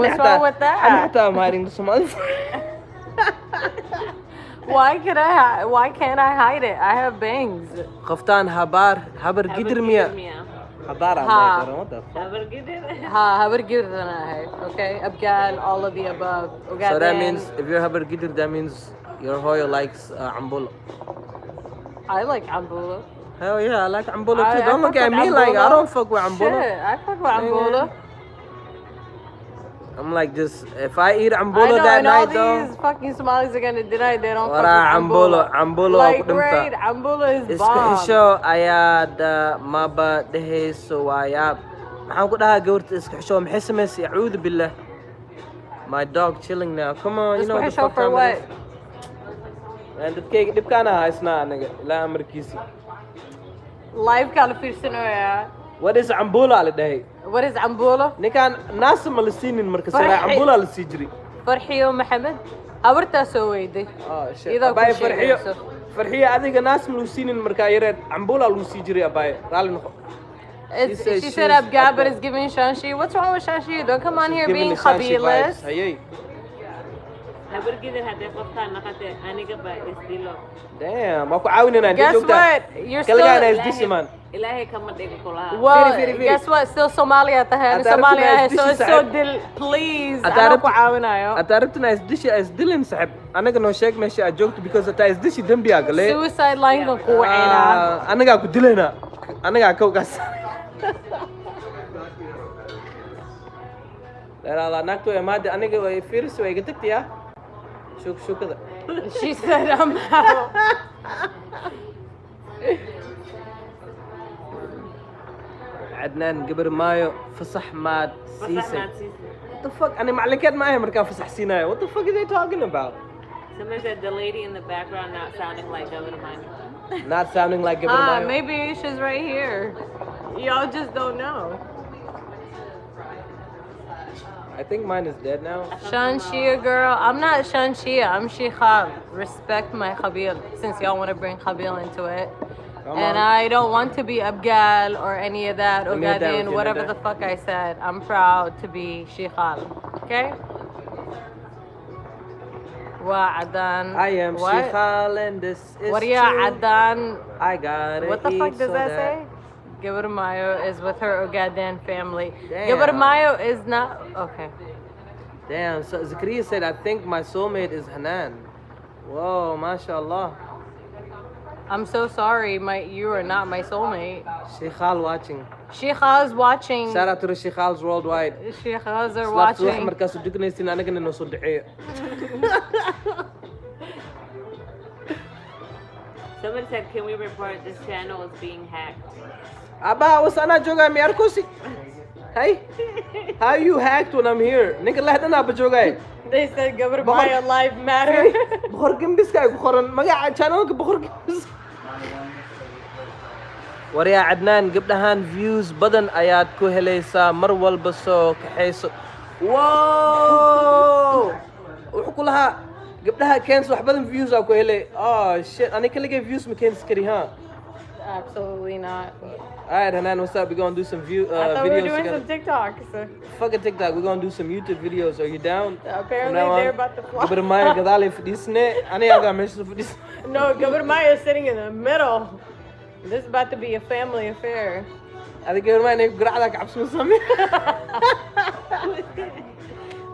What's wrong with that? I'm hiding the Somali. Why can't I hide it? I have bangs. قفطان habar قدر ميا. حضارة what the fuck? habar gidir okay? Abgal, all of the above. So that means if you're habar قدر, that means your hoyo likes ambula. I like ambula. Hell yeah, I like ambula too. Don't look at me like I don't fuck with ambula. Shit, I fuck with ambula. I'm like, just if I eat ambula that night though. All these fucking Somalis are gonna deny they don't fuck with ambula. Like, right, ambula is bomb. Isku ayaad maba dhehayso waayab. Maxaan ku dhahaa gabarta isku xisho maxay samaysay acuudu billah. My dog chilling now. Come on, you know what the fuck for what? And dibkaana haysnaa aniga ilaa amarkiisi. Live kala fiirsanayaa. What is ambula la dhahay? What is ambula? Ninkaan naas ma la siinin marka sala ambula la sii jiri. Farxiyo Maxamed habartaa soo weyday. Oh shit. Abay farxiyo adiga naas ma lu siinin marka yareed ambula lu sii jiri abay. Raali noqo. She said Abgaber is giving Shanshi. What's wrong with Shanshi? Don't come on here being qabilas. Damn, aku caawinana. Guess what? You're still... Well, guess what? Still Somalia tahan. Somalia so it's so please. Ana ku caawinayo. Atarabtuna is dilin sahib. Anaga no sheeg meesha aad joogto because ata is dishi dambi agale. Suicide line ku wacayna. Anaga ku dilayna. Anaga ka gas. La naagto imaade aniga way fiirso way gatagtiya. شو كذا. She said I'm out. عدنان قبل مايو فصح ماد سيسي. What the fuck? أنا معلقات معي مركان فصح سيناي. What the fuck are they talking about? Someone said the lady in the background not sounding like Governor Mine. Not sounding like Governor Mine. Maybe she's right here. Y'all just don't know. I think mine is dead now. Shanshia girl. I'm not Shanshia. I'm Shikhal. Respect my Khabil since y'all want to bring Khabil into it. And I don't want to be Abgal or any of that. Ogaden, whatever the fuck I said. I'm proud to be Shikhal. Okay? Wa Adan. I am Shikhal and this is What Adan? I got it. What the fuck does that say? Gibber Mayo is with her Ogaden family. Damn. Gibber Mayo is not... Okay. Damn, so Zakaria said, I think my soulmate is Hanan. Whoa, mashallah. I'm so sorry, you are not my soulmate. Shikhal watching. Shikhal's watching. Shout out to the Shikhals worldwide. Shikhals are watching. Someone said, can we report this channel is being hacked? Aba, was ana joga mi arkusi? Hey, how you hacked when I'm here? Nigga, lahat na ba joga? They said, "Governor Maya live matter." Boqorka Gambiska ku qoran magaca channelka Boqorka Gambiska. Wariya Adnan, gabdhahan views badan ayaad ku helaysaa mar walba soo kaxayso. Whoa! Wuxuu ku lahaa gabdhaha Kens wax badan views ku helay. Oh shit, ani kaligay views ma Kens kari ha? Absolutely not. Alright, Hanan, what's up? We're gonna do some videos we were doing together. some TikToks. Fucking TikTok. We're gonna do some YouTube videos. Are you down? Apparently they're about to fly. Governor Maya gadali for this net. I need to mention for this. No, Governor Maya is sitting in the middle. This is about to be a family affair. I think Governor Maya grab like absu sami.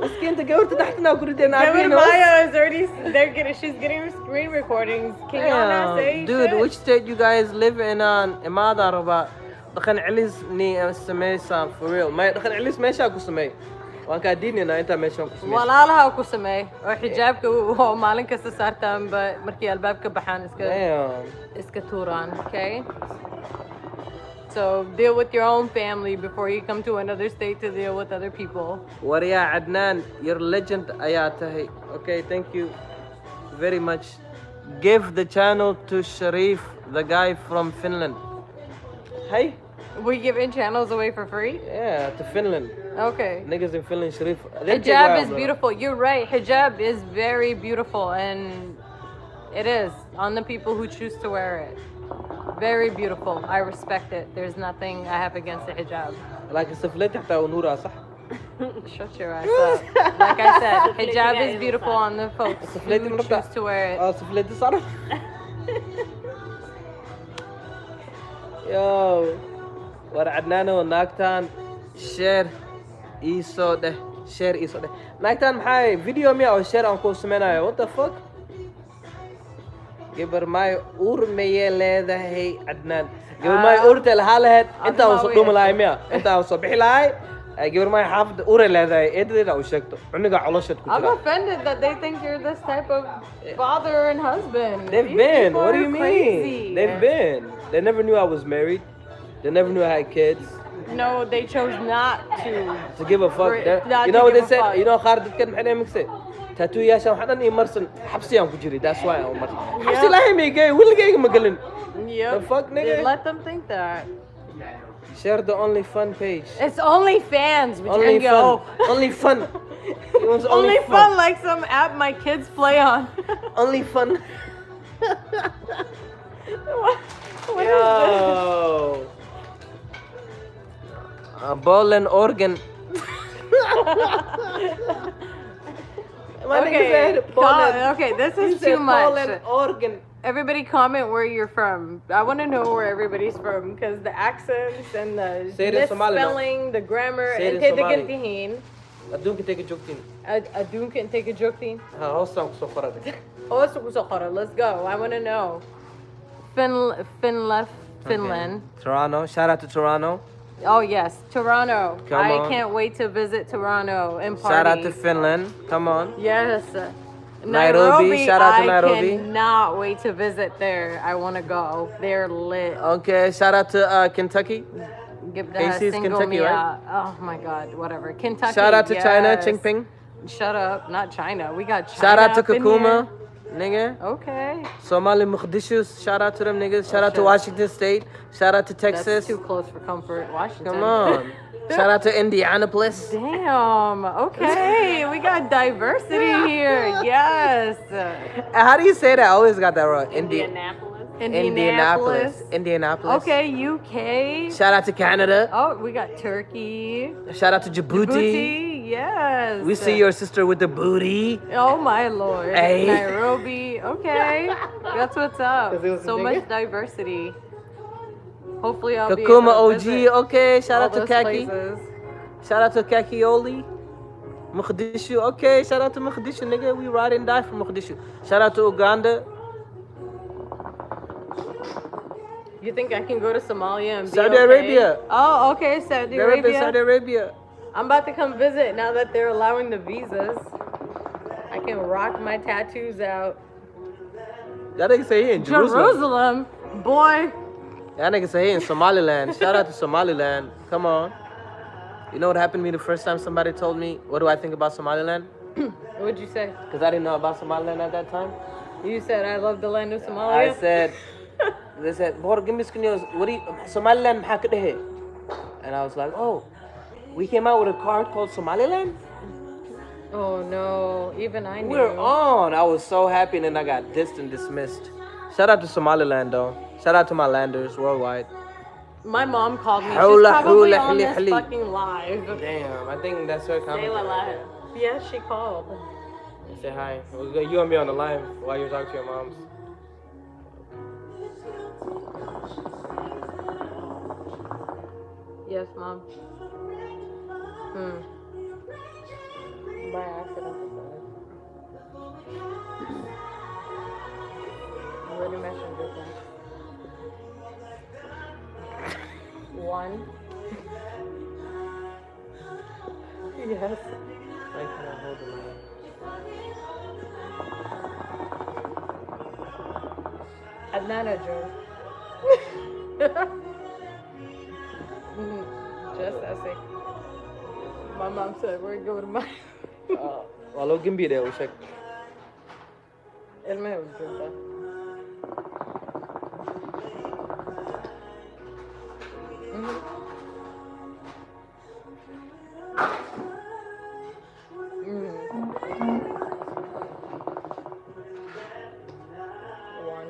Governor Maya is already. She's getting screen recordings. Can y'all not say dude, shit? which state you guys live in? Imada Raba. دخن عليز ني سميسا for real. ما دخن عليز ماشي أكو سمي. وأنا كاديني أنا أنت ماشي أكو سمي. والله لها أكو سمي. وحجابك هو مالن كسرتهم بمركي الباب كبحان إسكتوران. Okay. So deal with your own family before you come to another state to deal with other people. Wariya Adnan, you're legend ayatahi. Okay, thank you very much. Give the channel to Sharif, the guy from Finland. Hey? We giving channels away for free? Yeah, to Finland. Okay. Niggas in Finland, Sharif. Hijab is beautiful. You're right. Hijab is very beautiful, and it is on the people who choose to wear it. Very beautiful. I respect it. There's nothing I have against the hijab. Like it's a flat حتى ونورها صح؟ Shut your ass up. Like I said, hijab is beautiful on the folks who سفليتي مربع. choose to wear it. سفليتي صار. يو ورا عدنان وناكتان شير إيسو ده شير إيسو ده ناكتان محاي فيديو ميا أو شير أنكو سمينا what the fuck قبر ماي أور ميا لذا هي عدنان قبر ماي أور تلهالهت أنت وصدوم لاي ميا أنت وصبح لاي قبر ماي حافظ أور لذا هي إدري لا وشكتو عنك علشت I'm كتير offended that they think you're this type of father and husband. They've These been. people What do are you mean? crazy. They've been. They never knew I was married. They never knew I had kids. No, they chose not to. To give a fuck. Not You to know what give they a said? fuck. You know خالد تتكلم حنا مكسي. تاتو يا شام حنا يمرسن حبسي يوم كجري. That's why I'm مرسن. حبسي لا هم يجي ولا جاي مقلن. Yep. The fuck, nigga? They let them think that. Share the only fun page. It's only fans. Only Yo. fun. Only fun. It was Only fun like some app my kids play on. Only fun. What is Yo. A ball and organ. My nigga said ball and, okay, this he is said too ball much. and organ. Everybody comment where you're from. I want to know where everybody's from because the accents and the Say it in Somali, no? misspelling, the grammar, Say it and in take the Somali. gintihin. أدونك take a joke thing. Adun can take a joking. ها هوسام صفرة. Oh, let's go. I want to know. Finland. Toronto. Shout out to Toronto. Oh yes, Toronto. Come I on. can't wait to visit Toronto and party. Shout out to Finland. Come on. Yes. Nairobi, shout out to Nairobi. I cannot wait to visit there. I want to go. They're lit. Okay. Shout out to Kentucky. Give that Casey's single Kentucky, me right? out. Oh my God, whatever. Kentucky. Shout out to China. yes. Chingping. Shut up, not China. We got China. Shout out to up in Kakuma. here. Nigga. Okay. Somali Mogadishu. Shout out to them niggas. Shout out to shit. Washington State. Shout out to Texas. That's too close for comfort. Washington. Come on. Shout out to Indianapolis. Damn. Okay, we got diversity here. Yes. How do you say that? I always got that wrong. Indianapolis. Indianapolis. Indianapolis. Okay, UK. Shout out to Canada. Oh, we got Turkey. Shout out to Djibouti. Djibouti. Yes. We see your sister with the booty. Oh my lord. Hey. Nairobi. Okay. That's what's up. So much diversity. Hopefully I'll be Kakuma able to OG. visit Okay. Shout all out to those Kaki. places. Shout out to Kakioli. Mogadishu. Okay. Shout out to Mogadishu, nigga. We ride and die for Mogadishu. Shout out to Uganda. You think I can go to Somalia and be Saudi okay? Arabia. Oh, okay, Saudi Arabia. Saudi Arabia. I'm about to come visit now that they're allowing the visas. I can rock my tattoos out. That nigga say he in Jerusalem. Boy. That nigga say he in Somaliland. Shout out to Somaliland. Come on. You know what happened to me the first time somebody told me, what do I think about Somaliland? What'd you say? Because I didn't know about Somaliland at that time. You said I love the land of Somalia. I said, they said, Boqorka Gambiska news, what do you, Somaliland maxaa ka dhehe? And I was like, oh, we came out with a card called Somaliland? Oh no, even I knew. We're on. I was so happy and then I got dissed and dismissed. Shout out to Somaliland though. Shout out to my landers worldwide. My mom called me. She's Hula, probably hula, on huli, this huli. fucking live. Damn, I think that's her Say comment. wallah. Yes, she called. Say hi. You and me on the line while you're talking to your moms. Yes, mom. By accident. Where do messengers go? One. Yes. Why can I hold the mic? Atlanta, Joe. Just essay. My mom said, we're going to my... Wallow Gimbi there, we check. المهم جدا. One.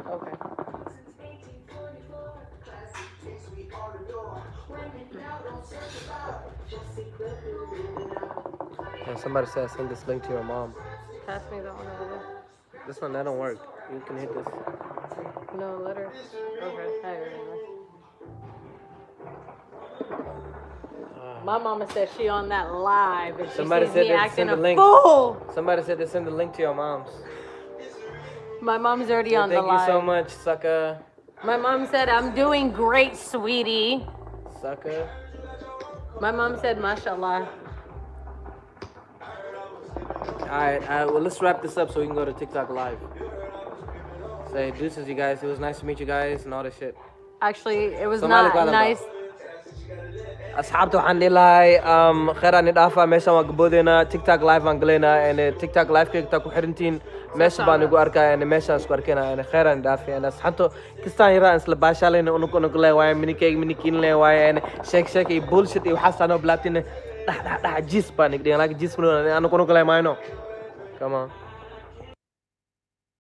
Okay. And somebody said send this link to your mom. Pass me that one over there. This one, that don't work. You can hit this. No, let her. Okay. I already know. My mama said she on that live and she Somebody sees said me they acting send a the link. fool. Somebody said they send the link to your mom's. My mom's already on the Thank live. you so much, sucker. My mom said, I'm doing great, sweetie. Sucker. My mom said, mashallah. Alright, well, let's wrap this up so we can go to TikTok live. Say deuces, you guys. It was nice to meet you guys and all this shit. Actually, it was Somali not ka lang nice. أصحابته waxaan dhihi lahay khayr aan idhaafa meeshaan waan gaboodeyna TikTok live aan galeynaa and TikTok live kayta ku xirantiin meesha baan igu arkaa and meeshaan isku arkayna and khayr aan idhaafi and asxaabto kistaan yaraa isla baashaalayna unug le waaye minikiin le waaye and sheek iyo bullshit iyo waxaas aanoo bilaabtiin dhax jiis baan igdhigan laakiin jiis unug le mayno come on